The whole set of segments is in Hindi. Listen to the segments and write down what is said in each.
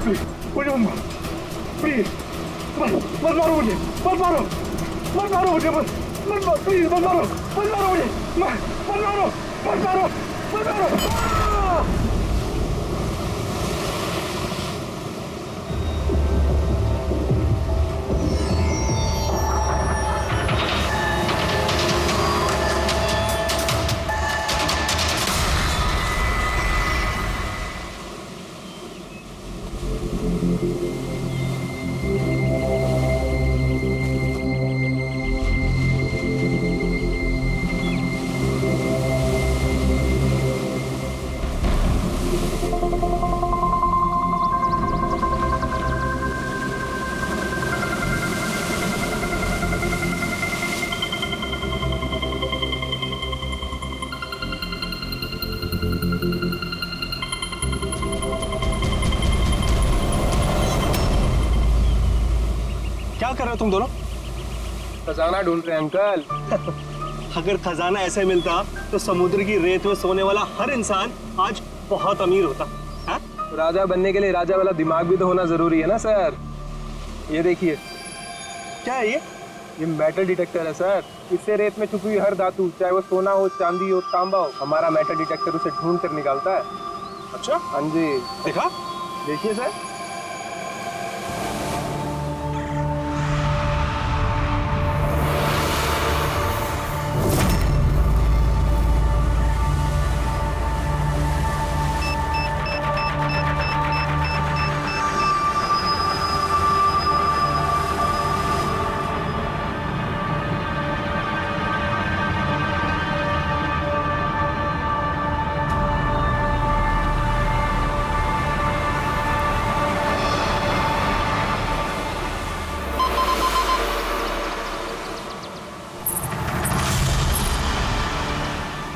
मुझे मत मारो प्लीज, मत मारो मुझे, मत मारो, मत मारो मुझे, मत मारो प्लीज, मत मारो, मत मारो मुझे, मत मारो, मत मारो, मत मारो। क्या कर रहे हो तुम दोनों? खजाना ढूंढ रहे हैं अंकल। अगर खजाना ऐसे मिलता तो समुद्र की रेत में सोने वाला हर इंसान आज बहुत अमीर होता है? राजा बनने के लिए राजा वाला दिमाग भी तो होना जरूरी है ना सर। ये देखिए, क्या है ये मेटल डिटेक्टर है सर। इससे रेत में छुपी हुई हर धातु, चाहे वो सोना हो, चांदी हो, तांबा हो, हमारा मेटल डिटेक्टर उसे ढूंढ कर निकालता है। अच्छा, हाँ जी, देखा? देखिए सर।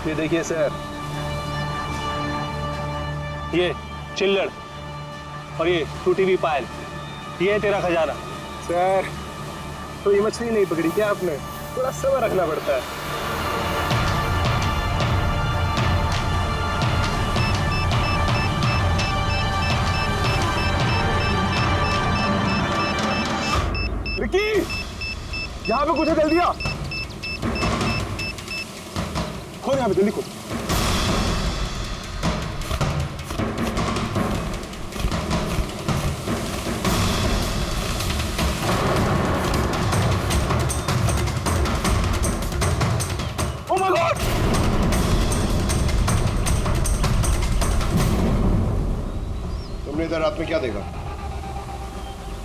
ये देखिए सर, ये चिल्लड़ और ये टूटी हुई पायल, ये है तेरा खजाना। सर तो ये मछली नहीं पकड़ी क्या आपने? थोड़ा सब्र रखना पड़ता है। विक्की, यहाँ पे कुछ है, जल्दी आ। खोल यहाँ पे, जल्दी खोल। Oh my God! तुमने इधर रात में क्या देखा?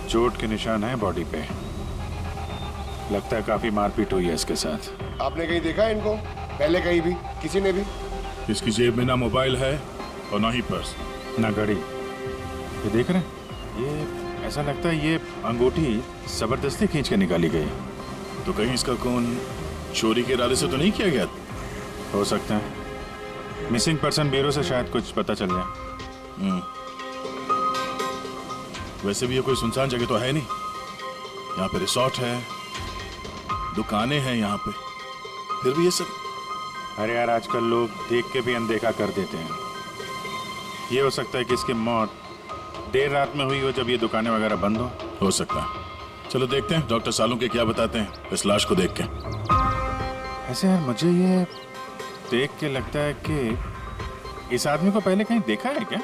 चोट के निशान है बॉडी पे। लगता है काफी मारपीट हुई है इसके साथ। आपने कहीं देखा है इनको पहले? कहीं भी किसी ने भी? इसकी जेब में ना मोबाइल है और ना ही पर्स, ना घड़ी। ये देख रहे हैं? ये ऐसा लगता है ये अंगूठी जबरदस्ती खींच के निकाली गई। तो कहीं इसका खून चोरी के इरादे से तो नहीं किया गया? हो सकता है। मिसिंग पर्सन ब्यूरो से शायद कुछ पता चल जाए। वैसे भी ये कोई सुनसान जगह तो है नहीं। यहाँ पे रिसोर्ट है, दुकानें हैं यहाँ पे, फिर भी ये सब। अरे यार, आजकल लोग देख के भी अनदेखा कर देते हैं। ये हो सकता है कि इसकी मौत देर रात में हुई हो, जब ये दुकानें वगैरह बंद हो सकता है। चलो देखते हैं डॉक्टर सालू के क्या बताते हैं इस लाश को देख के। ऐसे यार, मुझे ये देख के लगता है कि इस आदमी को पहले कहीं देखा है क्या?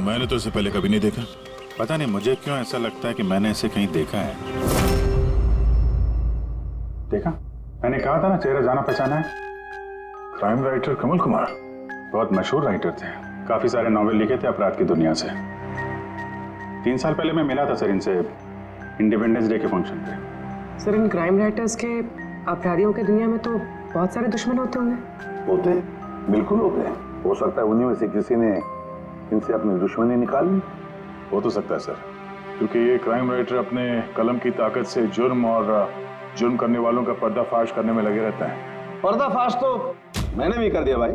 मैंने तो इसे पहले कभी नहीं देखा। पता नहीं मुझे क्यों ऐसा लगता है कि मैंने इसे कहीं देखा है। देखा? मैंने कहा था ना, चेहरा जाना पहचाना है। क्राइम राइटर कमल कुमार बहुत मशहूर राइटर थे, काफी सारे नॉवेल लिखे थे अपराध की दुनिया से। 3 साल पहले मैं मिला था सर इनसे इंडिपेंडेंस डे के फंक्शन पे। सर, इन क्राइम राइटर्स के अपराधियों की दुनिया में तो बहुत सारे दुश्मन होते होंगे। होते, बिल्कुल होते हैं। हो सकता है उन्हीं में से किसी ने इनसे अपनी दुश्मनी निकाल ली। हो तो सकता है सर, क्योंकि ये क्राइम राइटर अपने कलम की ताकत से जुर्म और जुर्म करने वालों का पर्दाफाश करने में लगे रहता है। पर्दाफाश तो मैंने भी कर दिया भाई।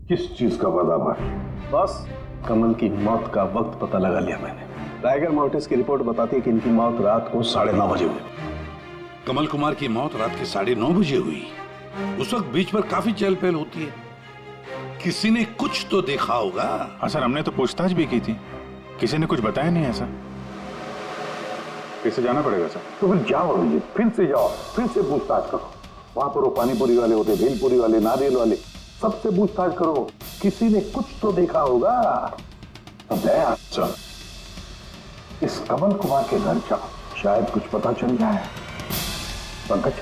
किस चीज का पर्दाफाश? बस कमल की मौत का वक्त पता लगा लिया मैंने। टाइगर मोर्टिस की रिपोर्ट बताती है कि इनकी मौत रात को 9:30 बजे हुई। कमल कुमार की मौत रात के 9:30 बजे हुई। उस वक्त बीच पर काफी चहल पहल होती है। किसी ने कुछ तो देखा होगा। हाँ सर, हमने तो पूछताछ भी की थी, किसी ने कुछ बताया नहीं ऐसा। फिर से जाना पड़ेगा सर। तो फिर जाओ अभिजीत, फिर से जाओ, फिर से पूछताछ करो। वहां पर वो पानीपुरी वाले होते, भेलपुरी वाले, नारियल वाले, सबसे पूछताछ करो। किसी ने कुछ तो देखा होगा। अब सर, इस कमल कुमार के घर जाओ, शायद कुछ पता चल जाए। पंकज,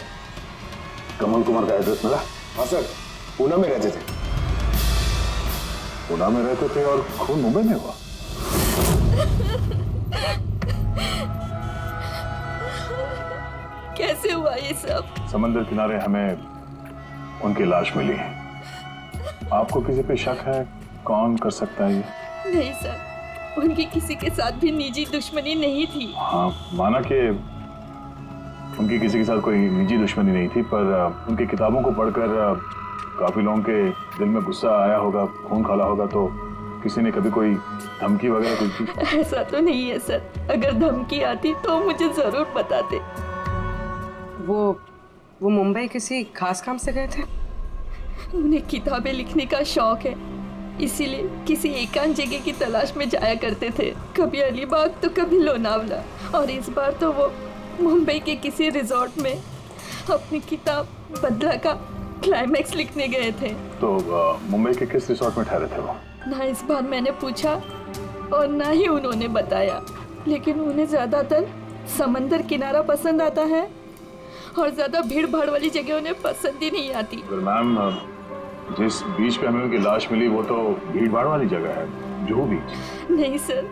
कमल कुमार का एड्रेस मिला? हाँ सर, पूना में रहते थे। पूना में रहते थे और खून मुंबई में हुआ? कैसे हुआ ये सब? समंदर किनारे हमें उनकी लाश मिली है। आपको किसी पे शक है? कौन कर सकता है ये? नहीं सर, उनकी किसी के साथ भी निजी दुश्मनी नहीं थी। हाँ, माना कि उनकी किसी के साथ कोई निजी दुश्मनी नहीं थी, पर उनकी किताबों को पढ़कर काफी लोगों के दिल में गुस्सा आया होगा, खून खौला होगा, तो किसी ने कभी कोई धमकी वगैरह कुछ दी? ऐसा तो नहीं है सर, अगर धमकी आती तो मुझे जरूर बताते। वो मुंबई किसी खास काम से गए थे? उन्हें किताबें लिखने का शौक है, इसीलिए किसी एकांत जगह की तलाश में जाया करते थे। कभी अलीबाग तो कभी लोनावला, और इस बार तो वो मुंबई के किसी रिजॉर्ट में अपनी किताब बदला का क्लाइमैक्स लिखने गए थे। तो मुंबई के किस रिसोर्ट में ठहरे थे वो? ना इस बार मैंने पूछा और ना ही उन्होंने बताया, लेकिन उन्हें ज्यादातर समंदर किनारा पसंद आता है और ज्यादा भीड़ भाड़ वाली जगह उन्हें पसंद ही नहीं आती। मैम, जिस बीच पे हमें उनकी लाश मिली वो तो भीड़ भाड़ वाली जगह है, जुहू बीच। नहीं सर,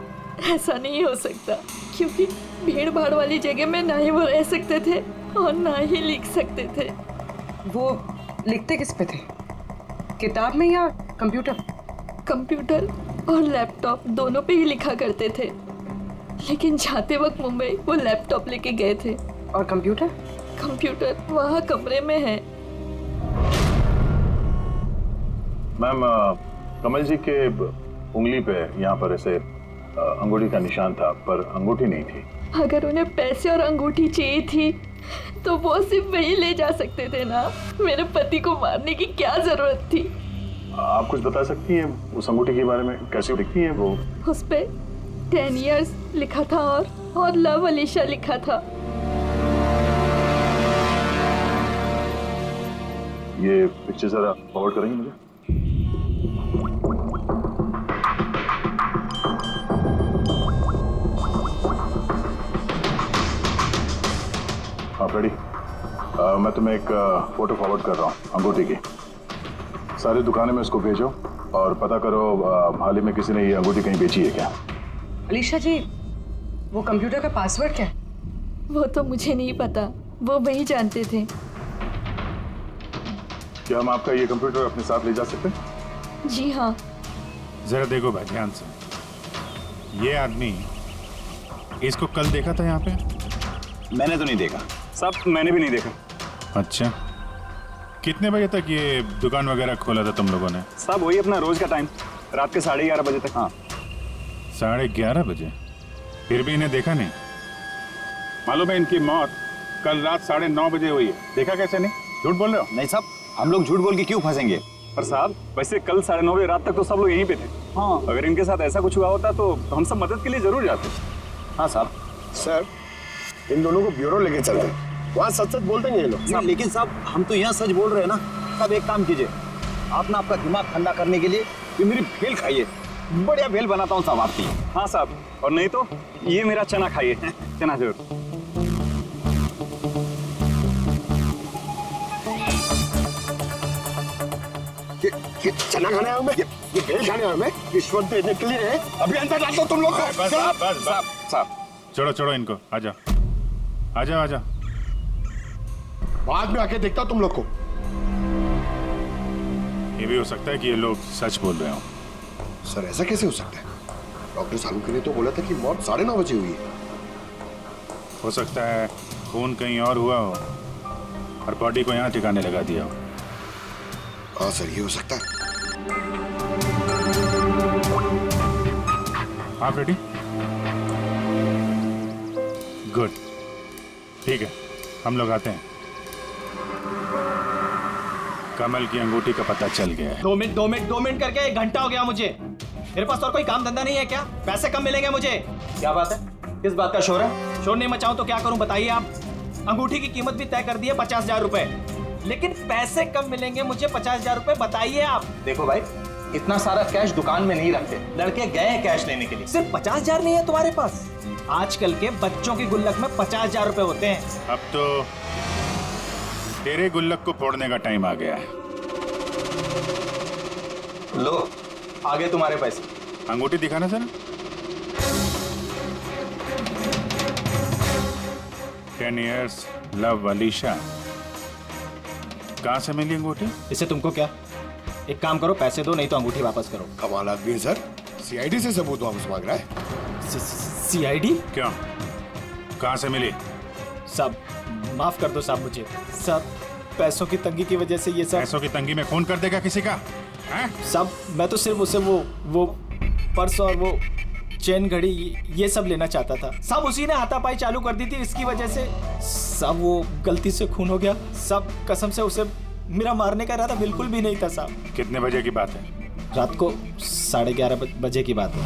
ऐसा नहीं हो सकता, क्योंकि भीड़ भाड़ वाली जगह में ना ही वो रह सकते थे और ना ही लिख सकते थे। वो लिखते किस पे थे, किताब में या कंप्यूटर? कंप्यूटर और लैपटॉप दोनों पे ही लिखा करते थे, लेकिन जाते वक्त मुंबई वो लैपटॉप लेके गए थे। और कंप्यूटर? कंप्यूटर वहाँ कमरे में है। मैम, कमल जी के उंगली पे यहाँ पर ऐसे अंगूठी का निशान था, पर अंगूठी नहीं थी। अगर उन्हें पैसे और अंगूठी चाहिए थी तो वो सिर्फ वही ले जा सकते थे ना। मेरे पति को मारने की क्या जरूरत थी? आप कुछ बता सकती हैं उस अंगूठी के बारे में, कैसी दिखती है वो? उस पे 10 years लिखा था और लव अलीशा लिखा था। ये पिक्चर जरा फॉरवर्ड करेंगे मुझे? आप रेडी? मैं तुम्हें एक फोटो फॉरवर्ड कर रहा हूँ अंगूठी की। सारी दुकानें में इसको भेजो और पता करो हाल ही में किसी ने ये अंगूठी कहीं बेची है क्या। अलीशा जी, वो कंप्यूटर का पासवर्ड क्या है? वो तो मुझे नहीं पता, वो वही जानते थे। क्या हम आपका ये कंप्यूटर अपने साथ ले जा सकते हैं? जी हाँ। जरा देखो भाई ध्यान से, ये आदमी, इसको कल देखा था यहाँ पे? मैंने तो नहीं देखा साहब, मैंने भी नहीं देखा। अच्छा, कितने बजे तक ये दुकान वगैरह खोला था तुम लोगों ने? साहब वही अपना रोज का टाइम, रात के 11:30 बजे तक। हाँ, 11:30 बजे? फिर भी इन्हें देखा नहीं? मालूम है इनकी मौत कल रात 9:30 बजे हुई है, देखा कैसे नहीं? झूठ बोल रहे हो? नहीं साहब, हम लोग झूठ बोल के क्यों फंसेंगे? पर साहब वैसे कल 9:30 बजे रात तक तो सब लोग यहीं पे थे। हाँ, अगर इनके साथ ऐसा कुछ हुआ होता तो हम सब मदद के लिए जरूर जाते। हाँ साहब। सर, इन दोनों को ब्यूरो लेके चलते हैं, वहाँ सच सच बोल देंगे ये लोग। नहीं, लेकिन साहब हम तो यहाँ सच बोल रहे हैं ना। साहब एक काम कीजिए, आप ना आपका दिमाग ठंडा करने के लिए ये मेरी भेल खाइए, बढ़िया भेल बनाता हूँ साहब आपकी। हाँ साहब, और नहीं तो ये मेरा चना खाइए, चना जरूर। ये चना खाने आया मैं, ये भेल खाने आया मैं, रिश्वत देने के लिए अभी अंदर डाल दो तुम लोग को। साहब छोड़ो इनको, आजा आजा आजा। बाद में आके देखता तुम लोग को। ये भी हो सकता है कि ये लोग सच बोल रहे हो। सर ऐसा कैसे हो सकता है? डॉक्टर सालुंके ने तो बोला था कि मौत 9:30 बजे हुई है। हो सकता है खून कहीं और हुआ हो और बॉडी को यहाँ ठिकाने लगा दिया हो। हाँ सर, ये हो सकता है। आप रेडी? गुड, ठीक है, हम लोग आते हैं। कमल की अंगूठी का पता चल गया है। 2 मिनट करके 1 घंटा हो गया मुझे। मेरे पास और कोई काम धंधा नहीं है क्या? पैसे कम मिलेंगे मुझे। क्या बात है? किस बात का शोर है? शोर नहीं मचाऊं तो क्या करूं बताइए आप? अंगूठी की कीमत भी तय कर दी है 50,000 रुपए, लेकिन पैसे कम मिलेंगे मुझे 50,000 रुपए। बताइए आप। देखो भाई, इतना सारा कैश दुकान में नहीं रखते, लड़के गए हैं कैश लेने के लिए। सिर्फ 50,000 नहीं है तुम्हारे पास? आजकल के बच्चों की गुल्लक में 50,000 रुपए होते हैं। अब तो तेरे गुल्लक को फोड़ने का टाइम आ गया है। लो, आगे तुम्हारे पैसे। अंगूठी दिखाना जरा। 10 years लव अलीशा। कहाँ से मिली अंगूठी? इससे तुमको क्या? एक काम करो, पैसे दो, नहीं तो अंगूठी वापस करो। कमाल आदमी है सर, सीआईडी से सबूत वापस मांग रहा है। सीआईडी? क्यों? कहाँ से मिली? साहब माफ कर दो साहब मुझे। साहब पैसों की तंगी की वजह से ये सब। पैसों की तंगी में खून कर देगा किसी का? साहब मैं तो सिर्फ उसे वो पर्स और वो चेन घड़ी ये सब लेना चाहता था साहब। उसी ने हाथापाई चालू कर दी थी, इसकी वजह से साहब वो गलती से खून हो गया साहब। कसम से उसे मेरा मारने का इरादा बिल्कुल भी नहीं था साहब। कितने बजे की बात है? रात को 11:30 बजे की बात है।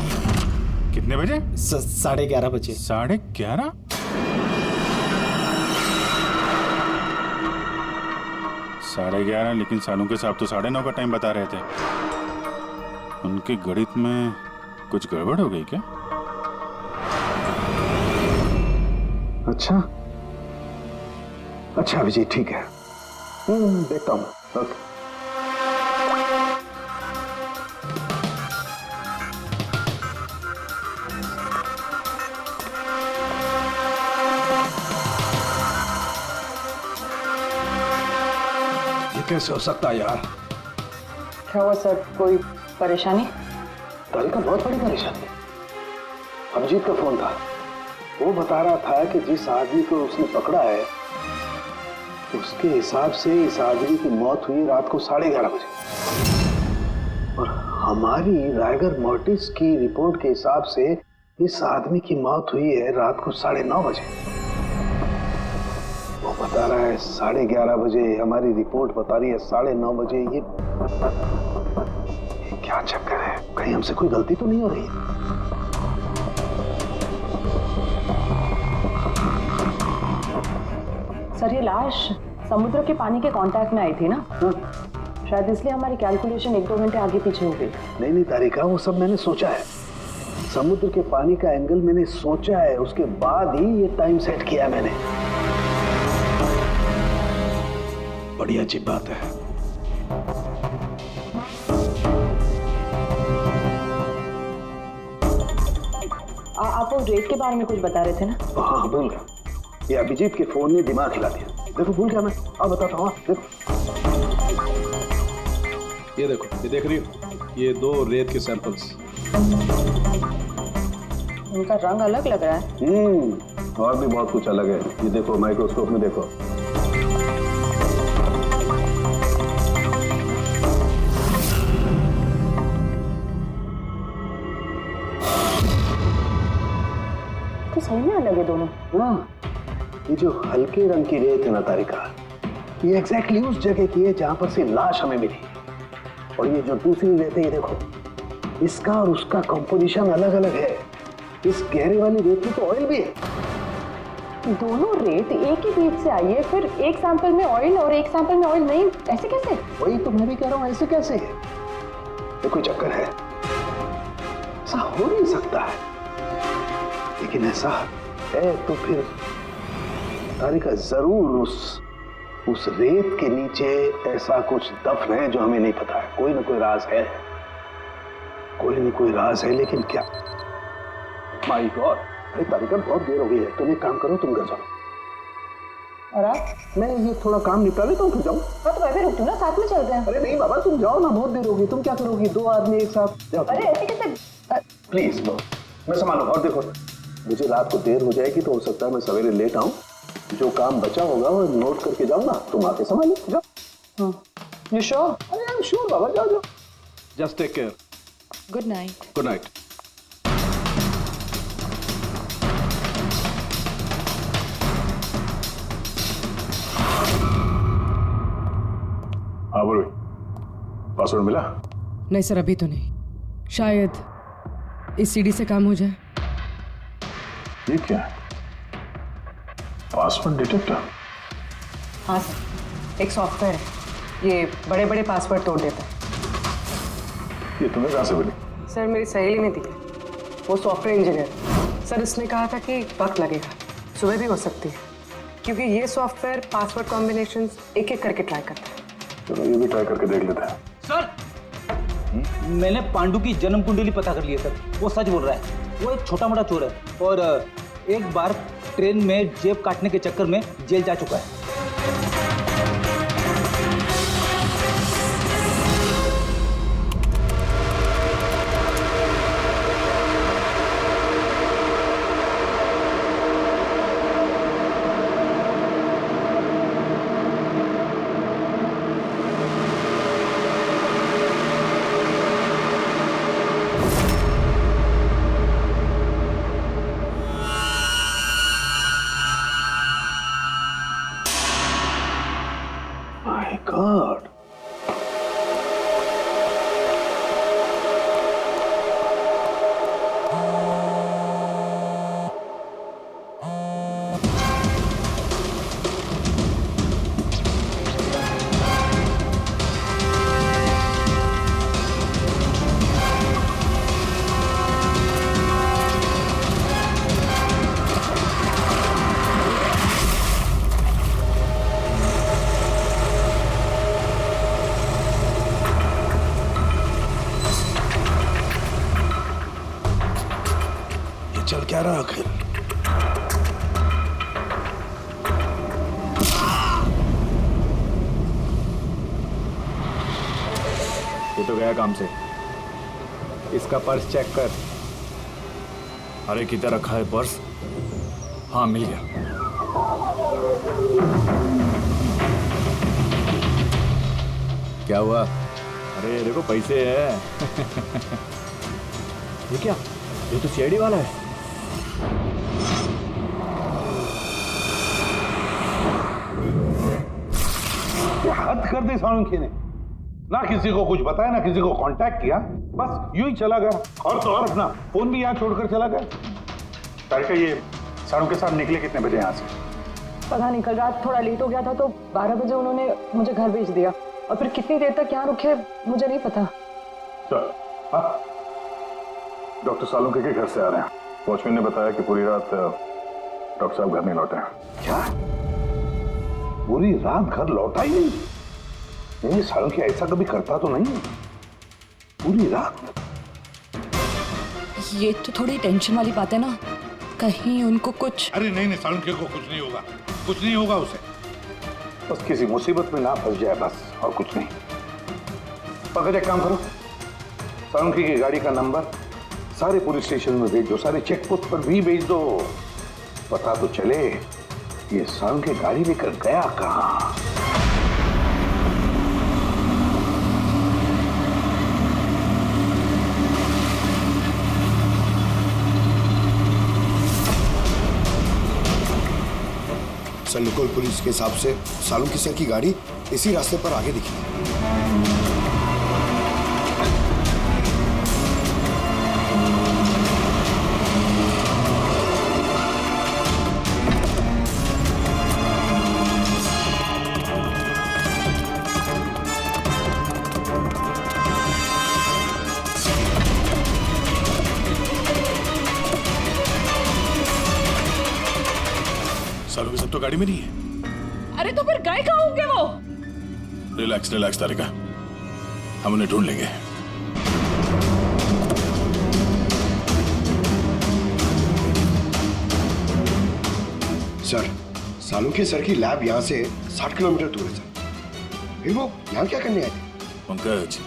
कितने बजे? 11:30 बजे। 11:30? साढ़े 11, लेकिन सालों के साहब तो 9:30 का टाइम बता रहे थे। उनके गणित में कुछ गड़बड़ हो गई क्या? अच्छा विजय, ठीक है, देखता हूँ। ओके। ये कैसे हो सकता है यार? क्या हुआ सर, कोई परेशानी? तारिका, बहुत बड़ी परेशानी है। अभिजीत का फोन था, वो बता रहा था कि जिस आदमी को उसने पकड़ा है उसके हिसाब से इस आदमी की मौत हुई रात को 11:30 बजे, और हमारी रायगर मोर्टिस की रिपोर्ट के हिसाब से इस आदमी की मौत हुई है रात को 9:30 बजे। वो बता रहा है 11:30 बजे, हमारी रिपोर्ट बता रही है 9:30 बजे। ये क्या चक्कर है? कहीं हमसे कोई गलती तो नहीं हो रही? सर ये लाश समुद्र के पानी के कांटेक्ट में आई थी ना? शायद इसलिए हमारी कैलकुलेशन 1-2 घंटे आगे पीछे हो गई। नहीं तारिका, वो सब मैंने सोचा है। समुद्र के पानी का एंगल मैंने सोचा है, उसके बाद ही ये टाइम सेट किया मैंने। बड़ी अजीब बात है। आप वो रेट के बारे में कुछ बता रहे थे ना? हाँ, भूल गया। ये अभिजीत के फोन ने दिमाग हिला दिया। देखो, भूल गया मैं। अब बताता हूँ। देखो, ये देखो, ये देख रही हो? ये 2 रेत के सैंपल्स। उनका रंग अलग लग रहा है। और भी बहुत कुछ अलग है। ये देखो, माइक्रोस्कोप में देखो। तो सही में अलग है दोनों। हाँ, ये जो हल्के रंग की रेत है ना तारिका, ये एग्जैक्टली उस जगह की है जहां पर से लाश हमें मिली। और ये जो दूसरी रेत है, ये देखो, इसका और उसका कंपोजिशन अलग अलग है। इस गहरे वाली रेत में तो ऑयल भी है। दोनों रेत एक ही बीज से आई है, फिर एक सैंपल में ऑयल और एक सैंपल में ऑयल नहीं, ऐसे कैसे? वही तो मैं भी कह रहा हूँ, ऐसे कैसे? ये कोई चक्कर है? ऐसा हो नहीं सकता है। लेकिन ऐसा है तो फिर तारिका जरूर उस रेत के नीचे ऐसा कुछ दफन है जो हमें नहीं पता है। कोई ना कोई राज है, कोई ना कोई राज है, लेकिन क्या? माय गॉड, अरे तारिका, बहुत देर हो गई है। तुम एक काम करो, तुम घर जाओ। और आप? मैं ये थोड़ा काम निपटा लेता हूँ, फिर जाऊँ। हाँ तो मैं भी रुकती हूँ ना, साथ में चलते हैं। अरे नहीं बाबा, तुम जाओ ना, बहुत देर होगी। तुम क्या करोगी? 2 आदमी एक साथ जाओ। अरे ऐसे कैसे? प्लीज लो, मैं संभालूंगा। और देखो, मुझे रात को देर हो जाएगी तो हो सकता है मैं सवेरे लेट आऊं। जो काम बचा होगा वो नोट करके जाऊंगा, तुम आके संभालो। जाओ। You sure? अरे आई एम श्योर बाबा, जाओ जाओ। Just take care. Good night. Good night. Password मिला? नहीं सर, अभी तो नहीं। शायद इस सीडी से काम हो जाए। ये क्या है? Password detector? हाँ सर, एक सॉफ्टवेयर है, ये बड़े बड़े पासवर्ड तोड़ देता है। ये तुम्हें कहाँ से मिली? सर मेरी सहेली ने दी है, वो सॉफ्टवेयर इंजीनियर। सर इसने कहा था कि वक्त लगेगा, सुबह भी हो सकती है, क्योंकि ये सॉफ्टवेयर पासवर्ड कॉम्बिनेशंस एक एक करके ट्राई करता है। चलो ये भी ट्राई करके देख लेते हैं। सर मैंने पांडु की जन्म कुंडली पता कर ली है सर, वो सच बोल रहा है। वो एक छोटा मोटा चोर है और एक बार ट्रेन में जेब काटने के चक्कर में जेल जा चुका है। My God. चल क्या रहा आखिर? ये तो गया काम से। इसका पर्स चेक कर। अरे किधर रखा है पर्स? हाँ मिल गया। क्या हुआ? अरे देखो पैसे है। ये क्या? ये तो सीआईडी वाला है। हद कर दी सालुंकी ने, ना किसी को कुछ बताया ना किसी को कांटेक्ट किया, बस यूं ही चला गया। और तो और अपना फोन भी यहाँ छोड़कर चला गया। तारिका ये सारों के साथ निकले कितने बजे यहाँ से? पता नहीं, कल रात थोड़ा लेट हो गया था तो 12 बजे उन्होंने मुझे घर भेज दिया, और फिर कितनी देर तक यहाँ रुके मुझे नहीं पता। चल, हाँ डॉक्टर सालुंके के घर से आ रहे हैं। वॉचमैन ने बताया कि पूरी रात डॉक्टर साहब घर नहीं लौटे हैं। क्या पूरी रात घर लौटा ही नहीं? नहीं सालुंकी ऐसा कभी करता तो नहीं। पूरी रात? ये तो थोड़ी टेंशन वाली बात है ना, कहीं उनको कुछ। अरे नहीं नहीं, सालुंके को कुछ नहीं होगा, कुछ नहीं होगा उसे। बस किसी मुसीबत में ना फंस जाए, बस और कुछ नहीं। पकड़, एक काम करो, सालुंकी की गाड़ी का नंबर सारे पुलिस स्टेशन में भेज दो, सारे चेक पोस्ट पर भी भेज दो। पता तो चले ये सालुंकी गाड़ी लेकर गया कहां। सर निकोल पुलिस के हिसाब से सालुंकी सर की गाड़ी इसी रास्ते पर आगे दिखी। सालुंकी सब तो गाड़ी में नहीं है। अरे तो फिर गए कहाँ होंगे वो? रिलैक्स रिलैक्स तारिका, हम उन्हें ढूंढ लेंगे। सर सालुंकी सर की लैब यहाँ से 60 किलोमीटर दूर है सर। फिर वो यहाँ क्या करने आए थे? पंकज,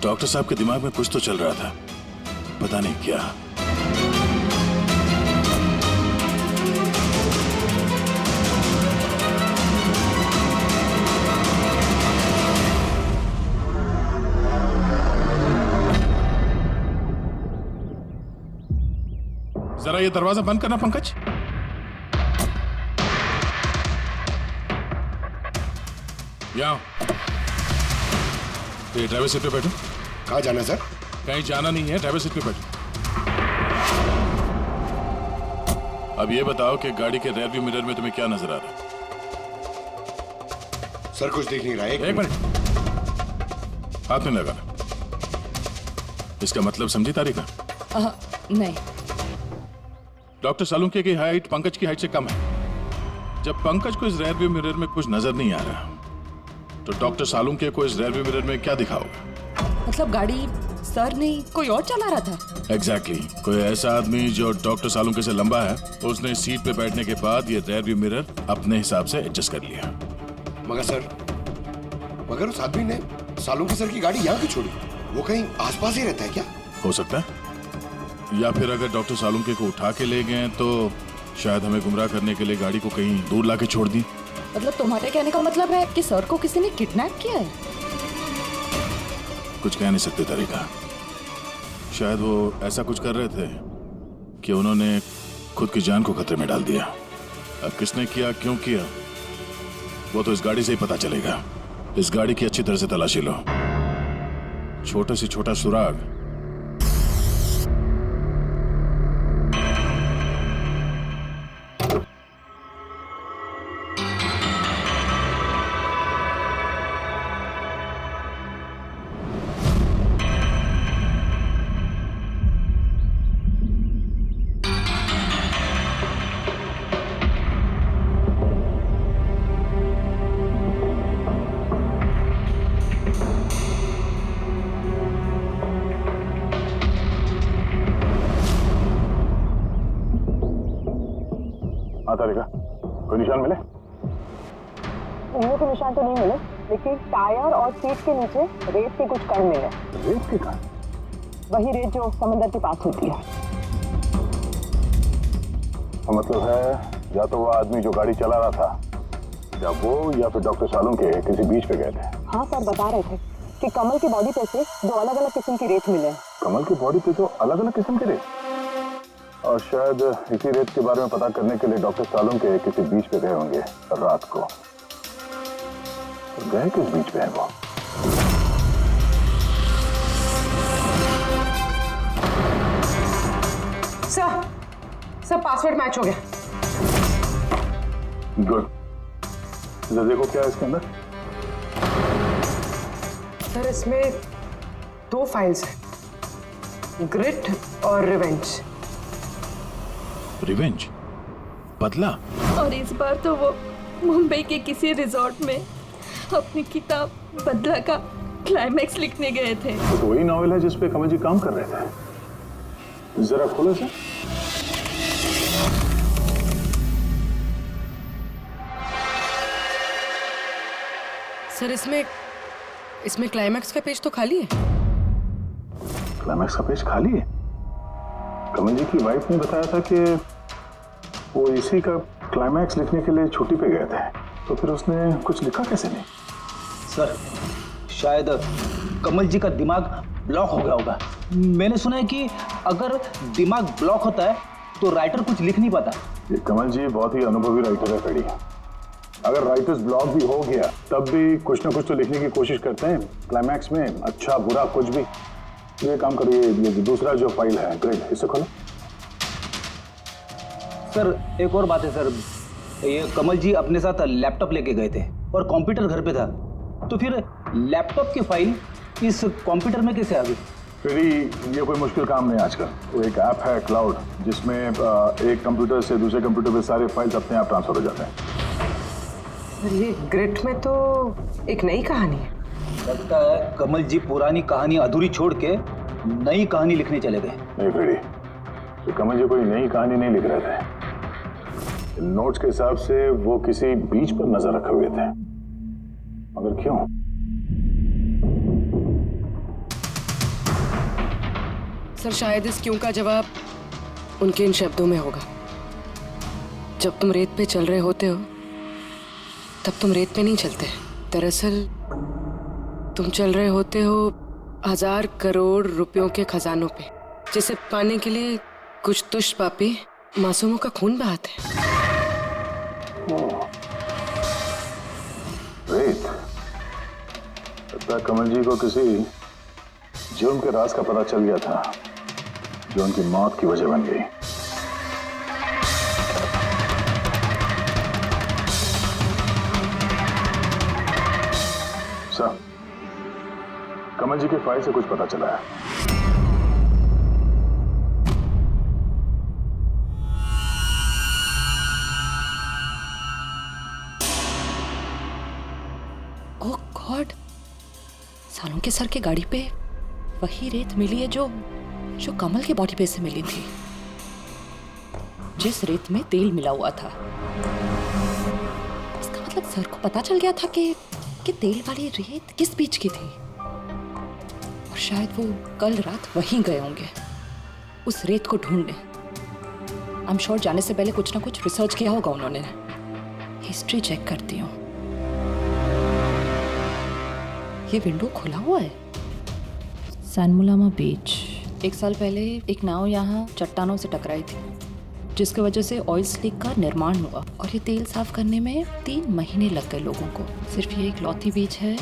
डॉक्टर साहब के दिमाग में कुछ तो चल रहा था, पता नहीं क्या। जरा ये दरवाजा बंद करना पंकज। यहाँ तो ये ड्राइवर सीट पे बैठो। कहाँ जाना है सर? कहीं जाना नहीं है, ड्राइवर सीट पे बैठो। अब ये बताओ कि गाड़ी के रेयर व्यू मिरर में तुम्हें क्या नजर आ रहा है? सर कुछ दिख नहीं रहा है। एक मिनट, हाथ में लगा। इसका मतलब समझी तारिका? नहीं। डॉक्टर सालुंके की हाइट पंकज की हाइट से कम है। जब पंकज को इस रेयर व्यू मिरर में कुछ नजर नहीं आ रहा, तो डॉक्टर सालुंके को इस रेयर व्यू मिरर में क्या दिखा होगा? मतलब गाड़ी सर नहीं कोई और चला रहा था? एग्जैक्टली। कोई ऐसा आदमी जो डॉक्टर सालुंके से लंबा है, उसने सीट पे बैठने के बाद ये रेयर व्यू मिरर अपने हिसाब से एडजस्ट कर लिया। मगर उस आदमी ने सालुंके सर की गाड़ी यहाँ क्यों छोड़ी? वो कहीं आसपास ही रहता है क्या? हो सकता है, या फिर अगर डॉक्टर सालुंके को उठा के ले गए तो शायद हमें गुमराह करने के लिए गाड़ी को कहीं दूर लाके छोड़ दी। मतलब तुम्हारे कहने का मतलब है कि सर को किसी ने किडनैप किया है? कुछ कह नहीं सकते तारिका। शायद वो ऐसा कुछ कर रहे थे कि उन्होंने खुद की जान को खतरे में डाल दिया। अब किसने किया, क्यों किया, वो तो इस गाड़ी से ही पता चलेगा। इस गाड़ी की अच्छी तरह से तलाशी लो। छोटे से छोटा सुराग तारिका, कोई निशान मिले? उंगलियों के निशान तो नहीं मिले, लेकिन टायर और सीट के नीचे रेत के कुछ कण मिले। रेत के कण? वही रेत जो समंदर के पास होती है। तो मतलब है या तो वो आदमी जो गाड़ी चला रहा था, या वो या फिर डॉक्टर सालुंके किसी बीच पे गए थे। हाँ सर, बता रहे थे कि कमल की बॉडी पे से 2 अलग-अलग किस्म की रेत मिले। कमल की बॉडी पे तो अलग-अलग किस्म के रेत, और शायद इसी रेत के बारे में पता करने के लिए डॉक्टर सालुंके किसी बीच पे गए होंगे रात को। तो गए किस बीच पे है वो? सर पासवर्ड मैच हो गया। गुड। देखो क्या है इसके अंदर। सर इसमें 2 फाइल्स हैं, ग्रिट और रिवेंज। रिवेंज? बदला? और इस बार तो वो मुंबई के किसी रिजॉर्ट में अपनी किताब बदला का क्लाइमैक्स लिखने गए थे। तो वही नॉवेल है जिसपे कमल जी काम कर रहे थे। जरा खोलो से। सर इसमें क्लाइमैक्स का पेज तो खाली है। क्लाइमैक्स का पेज खाली है? कमल जी की वाइफ ने बताया था कि वो इसी का क्लाइमैक्स लिखने के लिए छुट्टी पे गए थे, तो फिर उसने कुछ लिखा कैसे नहीं? सर शायद कमल जी का दिमाग ब्लॉक हो गया होगा। मैंने सुना है कि अगर दिमाग ब्लॉक होता है तो राइटर कुछ लिख नहीं पाता। ये कमल जी बहुत ही अनुभवी राइटर है कड़ी। अगर राइटर्स ब्लॉक भी हो गया तब भी कुछ ना कुछ तो लिखने की कोशिश करते हैं क्लाइमैक्स में, अच्छा बुरा कुछ भी। ये काम करिए, ये दूसरा जो फाइल है ग्रेड, इसे खोलो। सर एक और बात है सर, ये कमल जी अपने साथ लैपटॉप लेके गए थे और कंप्यूटर घर पे था, तो फिर लैपटॉप की फाइल इस कंप्यूटर में कैसे आ गई? फिर ये कोई मुश्किल काम नहीं आजकल। वो एक ऐप है क्लाउड, जिसमें एक कंप्यूटर से दूसरे कंप्यूटर पे सारे फाइल्स अपने आप ट्रांसफर हो जाते हैं। ये ग्रिट में तो एक नई कहानी है। लगता है कमल जी पुरानी कहानी अधूरी छोड़ के नई कहानी लिखने चले गए। नहीं फ्रेडी, तो कमल जी कोई नई कहानी नहीं लिख रहे थे। नोट्स के हिसाब से वो किसी बीच पर नजर रखे हुए थे, मगर क्यों? सर शायद इस क्यों का जवाब उनके इन शब्दों में होगा। जब तुम रेत पे चल रहे होते हो तब तुम रेत पे नहीं चलते। दरअसल तुम चल रहे होते हो 1000 करोड़ रुपयों के खजानों पे, जिसे पाने के लिए कुछ दुष्ट पापी मासूमों का खून बहाते हैं। रेत? लगता है कमल जी को किसी जुर्म के राज का पता चल गया था जो उनकी मौत की वजह बन गई। सर, कमल जी के फाइल से कुछ पता चला है। ओह गॉड, सालों के सर के गाड़ी पे वही रेत मिली है जो कमल के बॉडी पे से मिली थी, जिस रेत में तेल मिला हुआ था। इसका मतलब सर को पता चल गया था कि तेल वाली रेत किस बीच की थी, और शायद वो कल रात वहीं गए होंगे उस रेत को ढूंढने। आई एम श्योर जाने से पहले कुछ ना कुछ रिसर्च किया होगा उन्होंने। हिस्ट्री चेक करती हूँ। ये विंडो खुला हुआ है। सैनमुलामा बीच। 1 साल पहले एक नाव यहाँ चट्टानों से टकराई थी, जिसकी वजह से ऑयल स्लिक का निर्माण हुआ, और ये तेल साफ करने में 3 महीने लग गए लोगों को। सिर्फ ये एक लौती बीच है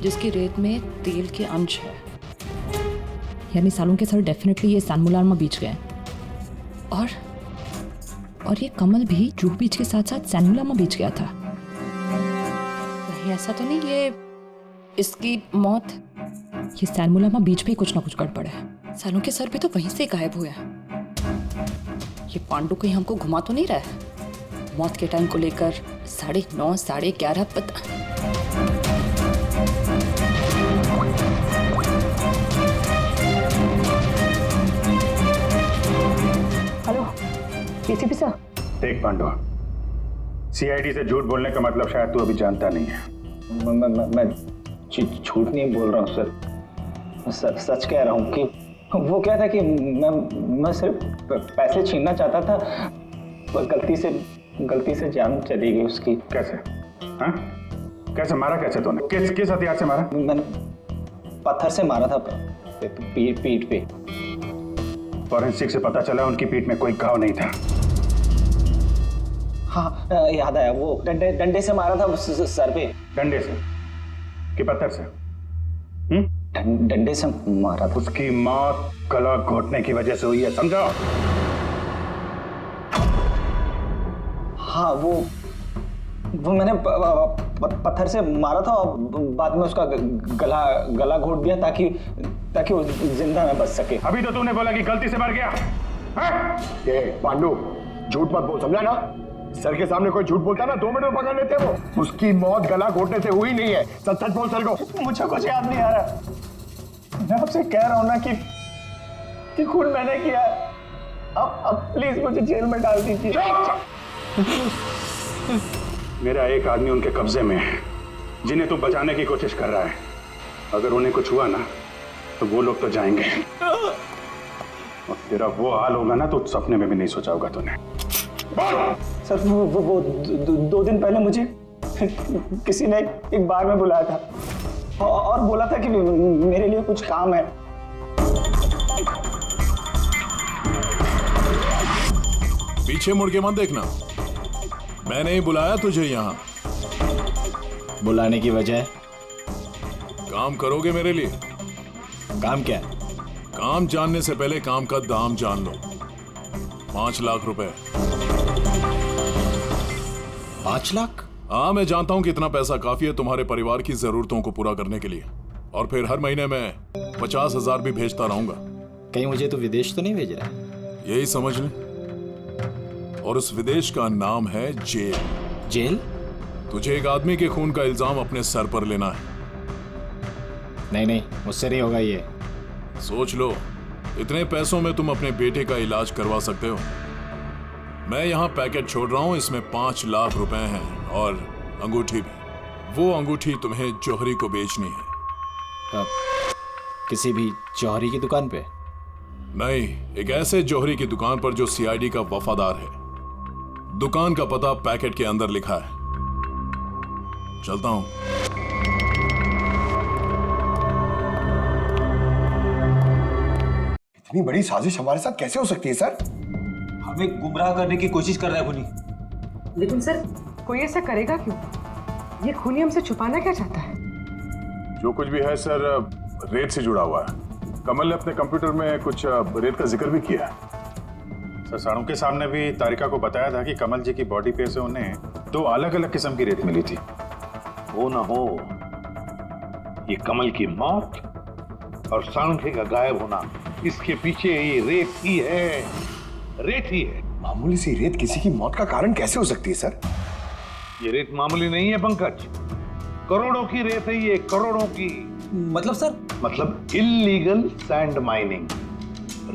जिसकी रेत में तेल के अंश है। यानी सालों के सर डेफिनेटली ये सैनमुलामा बीच गए, और ये कमल भी जूहू बीच के साथ साथ सैनमुलामा बीच गया था। नहीं, ऐसा तो नहीं ये इसकी मौत, ये सैनमुलामा बीच पे कुछ ना कुछ गड़बड़ है। सालों के सर भी तो वहीं से गायब हुए हैं। ये पांडु कहीं हमको घुमा तो नहीं रहा है? मौत के टाइम को लेकर 9:30 11:30 पता। Hello ACP sir. देख पांडु, सीआईडी से झूठ बोलने का मतलब शायद तू अभी जानता नहीं है। मैं झूठ नहीं बोल रहा हूँ सर, सच कह रहा हूँ कि वो क्या था कि मैं सिर्फ पैसे छीनना चाहता था, पर गलती से जान चली गई उसकी। कैसे? हाँ? कैसे मारा? कैसे तूने? किस हथियार से मारा? मैंने पत्थर से मारा था पीठ पे। फॉरेंसिक से पता चला उनकी पीठ में कोई घाव नहीं था। हाँ याद आया, वो डंडे से मारा था सर पे। डंडे से कि पत्थर से? डंडे से मारा था। उसकी मौत गला घोटने की वजह से हुई है, समझो? हाँ, वो मैंने पत्थर से मारा था और बाद में उसका गला घोट दिया ताकि वो जिंदा न बच सके। अभी तो तूने बोला कि गलती से मर गया। ये पांडु, झूठ मत बोल, समझा ना? सर के सामने कोई झूठ बोलता ना 2 मिनट में पकड़ लेते वो। उसकी मौत गला घोटने से हुई नहीं है। सच बोल सर को। मुझे कुछ याद नहीं आ रहा। मैं आपसे कह रहा हूँ ना कि खून मैंने किया। अब प्लीज मुझे जेल में डाल दीजिए। मेरा एक आदमी उनके कब्जे में है जिन्हें तू बचाने की कोशिश कर रहा है। अगर उन्हें कुछ हुआ ना तो वो लोग तो जाएंगे, और तेरा वो हाल होगा ना तो सपने में भी नहीं सोचा होगा तूने। सर वो 2 दिन पहले मुझे किसी ने एक बार में बुलाया था और बोला था कि मेरे लिए कुछ काम है। पीछे मुड़ के मत देखना, मैंने ही बुलाया तुझे यहाँ। बुलाने की वजह? काम करोगे मेरे लिए? काम क्या? काम जानने से पहले काम का दाम जान लो। 5 लाख रुपए। 5 लाख? हाँ, मैं जानता हूँ कि इतना पैसा काफी है तुम्हारे परिवार की जरूरतों को पूरा करने के लिए, और फिर हर महीने मैं 50,000 भी भेजता रहूंगा। कहीं मुझे तो विदेश तो नहीं भेज रहा? यही समझ ले, और उस विदेश का नाम है जेल। जेल? तुझे एक आदमी के खून का इल्जाम अपने सर पर लेना है। नहीं, मुझसे नहीं होगा ये। सोच लो, इतने पैसों में तुम अपने बेटे का इलाज करवा सकते हो। मैं यहाँ पैकेट छोड़ रहा हूँ, इसमें 5 लाख रुपए हैं और अंगूठी भी। वो अंगूठी तुम्हें जौहरी को बेचनी है। किसी भी जौहरी की दुकान पे? नहीं, एक ऐसे जौहरी की दुकान पर जो सीआईडी का वफादार है। दुकान का पता पैकेट के अंदर लिखा है। चलता हूं। इतनी बड़ी साजिश हमारे साथ कैसे हो सकती है सर? हमें गुमराह करने की कोशिश कर रहा है खुनी। लेकिन सर, कोई ऐसा करेगा क्यों? ये खूनी हमसे छुपाना क्या चाहता है? जो कुछ भी है सर रेत से जुड़ा हुआ है। कमल ने अपने कंप्यूटर में कुछ रेत का जिक्र भी किया है। सर साड़ू के सामने भी तारिका को बताया था कि कमल जी की बॉडी पे से उन्हें 2 अलग अलग किस्म की रेत मिली थी। हो ना हो, ये कमल की मौत और साळुंखे का गायब होना, इसके पीछे ये रेत ही है, रेत ही है। मामूली सी रेत किसी की मौत का कारण कैसे हो सकती है सर? ये रेत मामूली नहीं है पंकज, करोड़ों की रेत है ये, करोड़ों की। मतलब सर? मतलब इलीगल सैंड माइनिंग,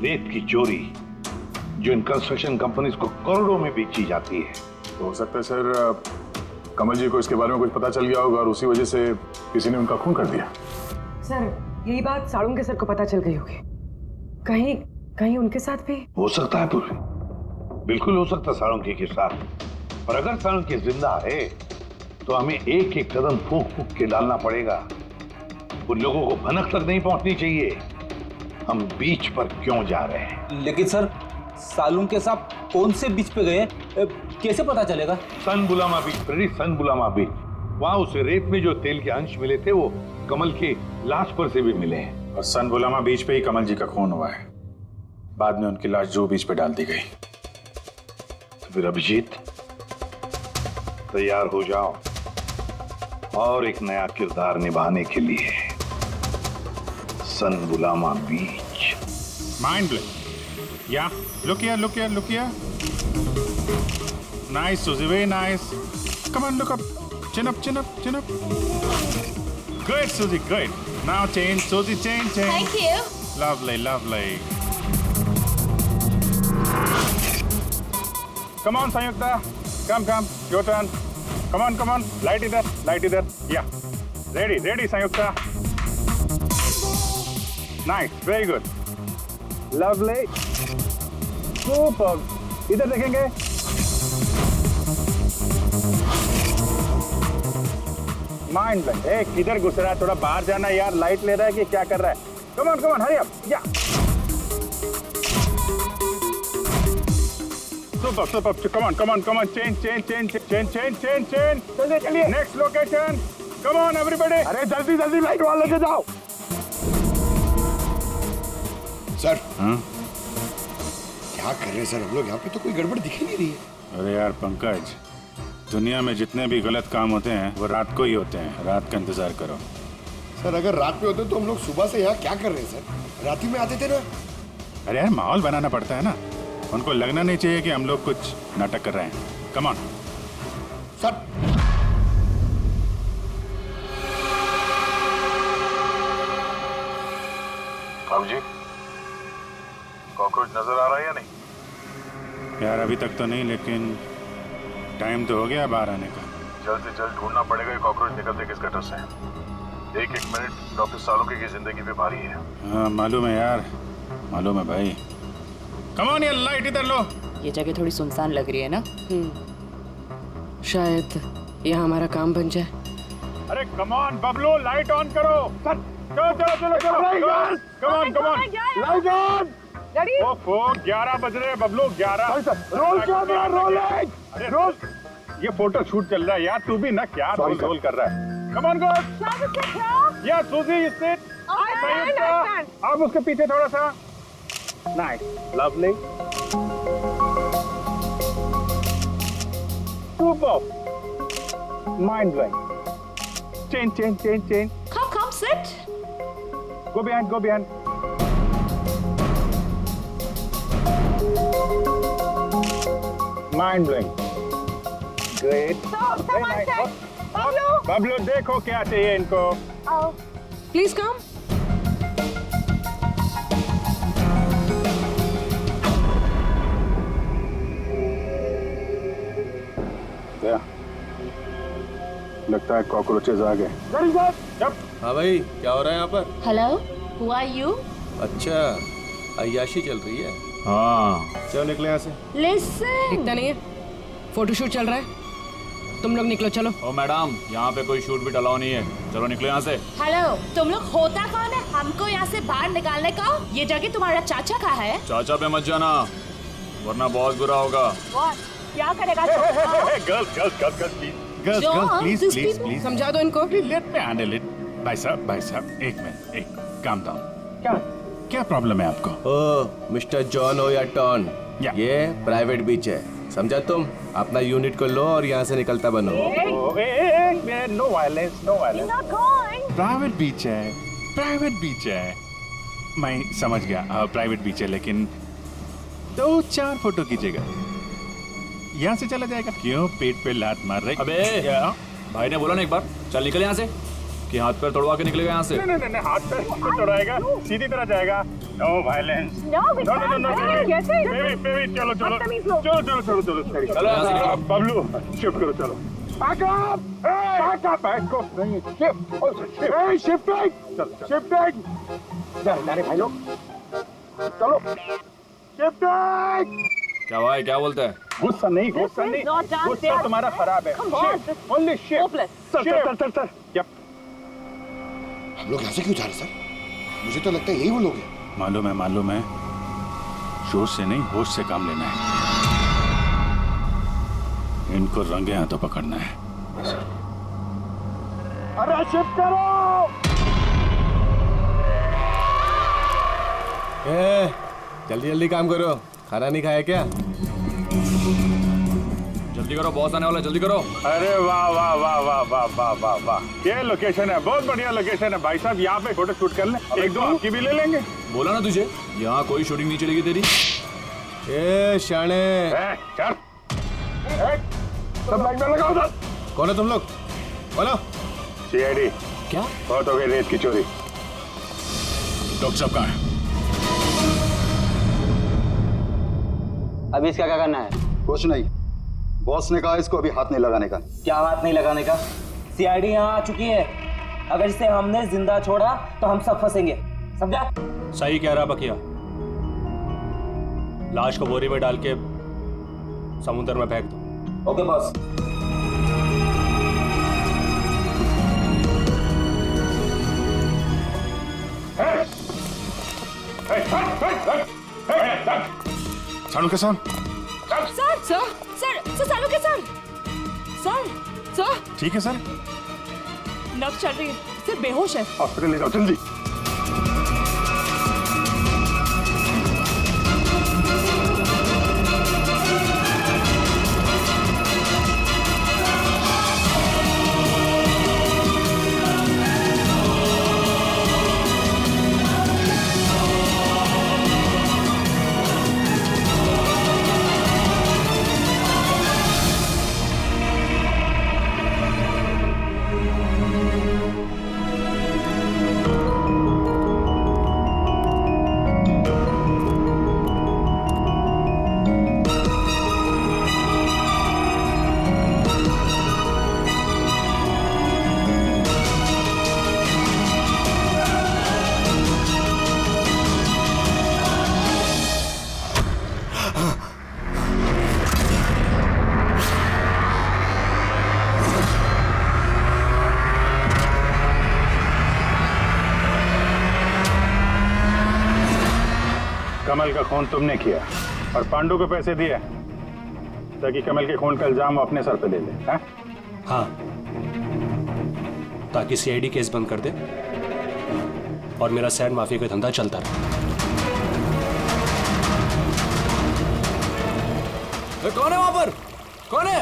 रेत की चोरी जो इन कंस्ट्रक्शन कंपनीज को करोड़ों में बेची जाती है। तो हो सकता है सर कमल जी को इसके बारे में कुछ पता चल गया होगा और उसी वजह से किसी ने उनका खून कर दिया। सर यही बात साळुंखे सर को पता चल गई होगी, कहीं कहीं उनके साथ भी हो सकता है पूरी, बिल्कुल हो सकता है साळुंखे के साथ। पर अगर साळुंखे जिंदा है तो हमें एक एक कदम फूंक फूंक के डालना पड़ेगा। उन लोगों को भनक तक नहीं पहुंचनी चाहिए हम बीच पर क्यों जा रहे हैं। लेकिन सर साळुंखे साहब कौन से बीच पे गए, कैसे पता चलेगा? सनबुलामा बीच, सनबुलामा बीच, वहां उस रेत में जो तेल के अंश मिले थे वो कमल के लाश पर से भी मिले हैं। और सनबुलामा बीच पे ही कमल जी का खून हुआ है। बाद में उनकी लाश जो बीच पे डाल दी गई। तो फिर अभिजीत तैयार हो जाओ और एक नया किरदार निभाने के लिए। सनबुलामा beach. Mind blowing. Yeah, look here, look here, look here. Nice, Susie, very nice. Come on, look up. Chin up, chin up, chin up. Good, Susie, good. Now change, Susie, change, change. Thank you. Lovely, lovely. Come on, Sanyukta. Come, come. Your turn. Come on, come on. Light it there, light it there. Yeah. Ready, ready, Sanyukta. Nice, very good. Lovely. Super. इधर देखेंगे। Mind blank. एक किधर घुस रहा है, थोड़ा बाहर जाना यार, लाइट ले रहा है कि क्या कर रहा है? Come on hurry up. या सुपर कम ऑन चेंज चलिए next location. Come on everybody. अरे जल्दी लाइट वाले लेके जाओ सर। क्या कर रहे हैं सर हम लोग यहाँ पे? तो कोई गड़बड़ दिख ही नहीं रही है। अरे यार पंकज, दुनिया में जितने भी गलत काम होते हैं वो रात को ही होते हैं। रात का इंतजार करो। सर अगर रात में होते तो हम लोग सुबह से यहाँ क्या कर रहे हैं सर? रात ही में आते थे ना। अरे यार माहौल बनाना पड़ता है ना, उनको लगना नहीं चाहिए कि हम लोग कुछ नाटक कर रहे हैं। Come on sir. जी कॉकरोच नजर आ रहा है या नहीं? यार अभी तक तो नहीं, लेकिन टाइम तो हो गया बाहर आने का। जल्द से जल्द ढूंढना पड़ेगा ये कॉकरोच निकलते किस गटर से। एक मिनट डॉक्टर साळुंखे की जिंदगी पे भारी है। हाँ मालूम है यार, मालूम है भाई। कम ऑन, ये लाइट इधर लो। ये जगह थोड़ी सुनसान लग रही है ना? शायद यहाँ हमारा काम बन जाए। अरे come on Bablu, light on करो। चलो कम ऑन लाइट ऑन। ओफो 11 बज रहे हैं बबलू, 11। Roll camera rolling. अरे रोल, ये फोटो शूट चल रहा है यार, तू भी ना क्या रोल कर रहा है। Come on good. या सूजी यू सिट। अब उसके पीछे थोड़ा सा। Nice, lovely, super, mind blowing. Change. Come, sit. Go behind. Mind blowing. Great. Someone said, Bablu देखो क्या चाहिए इनको। Please come. लगता है कॉकरोचेज आ गए। हाँ भाई, क्या हो रहा है यहाँ पर? Hello, who are you? अच्छा, अय्याशी चल रही है। हाँ, चलो निकले यहाँ से। Listen. दिखता नहीं है, फोटोशूट चल रहा है। तुम लोग निकलो, चलो। ओ मैडम, यहाँ पे कोई शूट भी अलाउ नहीं है, चलो निकलो यहाँ से। हेलो, तुम लोग होता कौन है हमको यहाँ से बाहर निकालने का? ये जगह तुम्हारा चाचा का है? चाचा पे मत जाना, वरना बहुत बुरा होगा। क्या करेगा? गर्ल्स प्लीज समझा दो इनको। Let me handle it. भाई साहब एक मिनट, एक काम डाउन। क्या क्या प्रॉब्लम है आपको? ओ मिस्टर जॉन हो या टॉन, ये प्राइवेट बीच है, समझा तुम? अपना यूनिट को लो और यहाँ से निकलता बनो। No violence, no violence. Private beach है, मैं समझ गया, प्राइवेट बीच है, लेकिन 2-4 फोटो कीजिएगा। यहाँ से चला जाएगा। क्यों पेट पे लात मार रहे? अबे भाई ने बोला ना एक बार, चल निकल यहाँ से, कि हाथ पैर तोड़वा के निकलेगा यहाँ से। नहीं, हाथ पैर क्यों तोड़ाएगा? सीधी तरह जाएगा। No violence. नो, बेबी, चलो। बबलू, शिफ्ट करो, चलो। नारे भाई लोग, चलो। क्या भाई, क्या बोलते हैं? गुस्सा नहीं, गुस्सा तुम्हारा खराब है। Only shift. सर। हम लोग यहाँ से क्यों जा रहे सर? मुझे तो लगता है यही वो लोग हैं। मालूम है। जोश से नहीं, होश से काम लेना है। इनको रंगे हाथों पकड़ना है। अरे शिफ्ट करो। जल्दी काम करो, खाना नहीं खाया क्या? जल्दी करो, बॉस आने वाला, जल्दी करो। अरे वाह, ये लोकेशन है, बहुत बढ़िया लोकेशन है भाई साहब। यहाँ पे फोटो शूट कर लें, 1-2 आपकी भी ले लेंगे। बोला ना तुझे, यहाँ कोई शूटिंग नहीं चलेगी तेरी। शाणे, चल। सब लाइन में लगाओ सर। कौन है तुम लोग? बोलो। CID। क्या? बहुत हो गई रेत की चोरी। डॉक्टर साहब कहाँ है? अभी इसका क्या करना है? कुछ नहीं, बॉस ने कहा इसको अभी हाथ नहीं लगाने का। क्या हाथ नहीं लगाने का? CID यहाँ आ चुकी है, अगर इसे हमने जिंदा छोड़ा तो हम सब फंसेंगे, समझा? सही कह रहा बकिया, लाश को बोरी में डाल के समुद्र में फेंक दो। Okay boss. सानू के साथ। सर सालू के सर ठीक है सर। नब्ज चल रही है, सिर्फ बेहोश है। हॉस्पिटल ले जाओ जल्दी। कमल का खून तुमने किया और पांडु को पैसे दिए ताकि कमल के खून का इल्जाम वो अपने सर पे ले ले। हाँ, ताकि CID केस बंद कर दे और मेरा सैंड माफिया का धंधा चलता रहे। कौन है वहां पर? कौन है?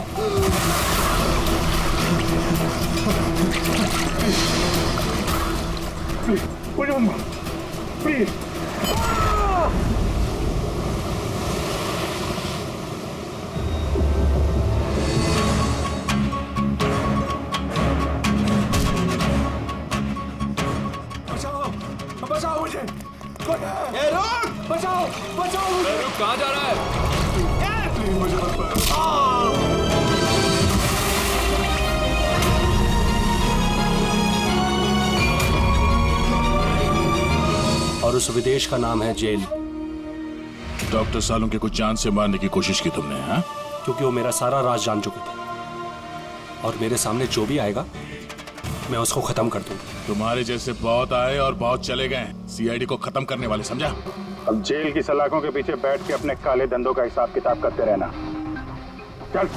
प्लीज बचाओ मुझे। बचाओ मुझे। कहाँ जा रहा है? प्लीज मुझे मत मारो। और उस विदेश का नाम है जेल। डॉक्टर सालों के कुछ जान से मारने की कोशिश की तुमने? हाँ, क्योंकि वो मेरा सारा राज जान चुके थे और मेरे सामने जो भी आएगा मैं उसको खत्म कर दूंगा। तुम्हारे जैसे बहुत आए और बहुत चले गए, CID को खत्म करने वाले, समझा? अब जेल की सलाखों के पीछे बैठ के अपने काले धंधों का हिसाब किताब करते रहना। चल।